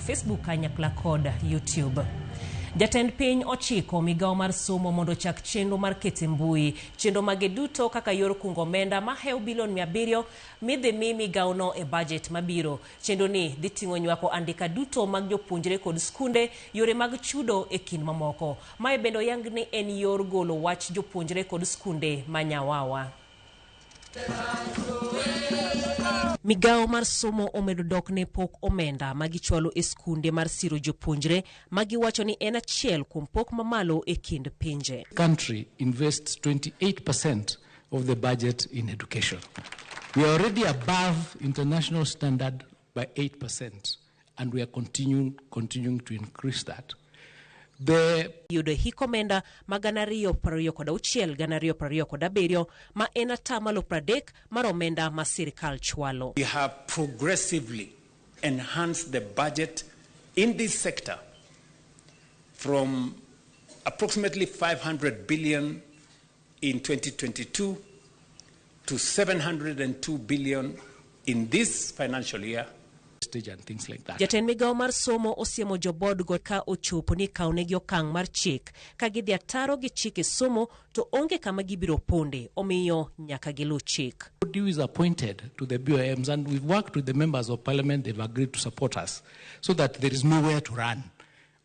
Facebook kanyakla kod YouTube. Jatend piny ochiko migao mar somo mondo chak chenro mar kete mbui chenro mage duto kaka yor kungo omenda mahew bilion 700 midhi mi migao no e budget mabiro. Chenro ni dhi ting'o nywako andika duto mag jopuonjre kod skunde, yore mag chudo e kind mamoko. Mae bendo yang ni en yor golo wach jopuonjre kod skunde manyawawa. Migao mar somo omedo dok ne pok omenda magichwalo e skunde mar siro jopuonjre magiwacho ni en achiel kuom pok mamalo e kind pinje. Country invests 28% of the budget in education. We are already above international standard by 8% and we are continuing to increase that. Yudo hikomenda magana 226 gana 227 ma en atamalo 30 mar omenda ma sirkal chwalo. We have progressively enhanced the budget in this sector from approximately 500 billion in 2022 to 702 billion in this financial year. And things like that. Jatend migao mar somo osiemo jobod go ka ochopo ni kaunegi okang' mar chik ka gidhi ataro gi chike somo to onge kama gibiro ponde omiyo nyaka gilu chik. DU is appointed to the BOMs and we've worked with the members of parliament. They've agreed to support us so that there is nowhere to run.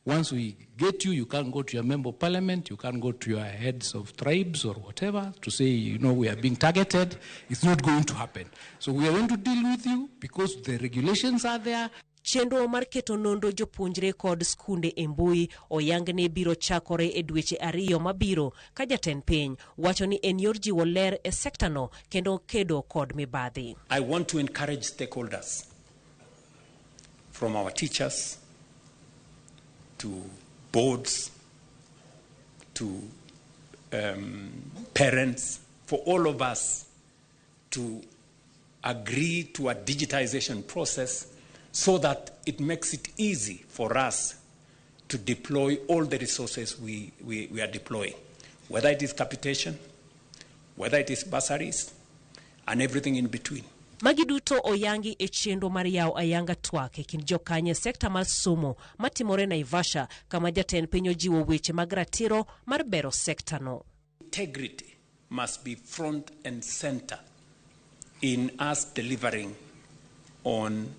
Once we get you, you can't go to your member of parliament, you can't go to your heads of tribes or whatever to say, you know, we are being targeted. It's not going to happen. So we are going to deal with you because the regulations are there. Chenro mar keto nonro jopuonjre kod skunde e mbui oyangne biro chakore e dweche 2 mabiro ka jatend piny wacho ni en yor jiwo ler e sekta no kendo kedo kod mibadhi. I want to encourage stakeholders from our teachers to boards, to parents, for all of us to agree to a digitization process so that it makes it easy for us to deploy all the resources we are deploying, whether it is capitation, whether it is bursaries, and everything in between. Magi duto oyangi e chenro mar yaw ayanga twak e kind jokanye sekta mar somo matimore Naivasha kama jatend piny ojiwo weche mag ratiro mar bero sekta no. Integrity must be front and center in us delivering on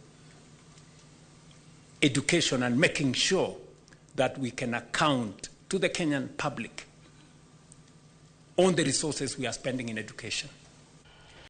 education and making sure that we can account to the Kenyan public on the resources we are spending in education.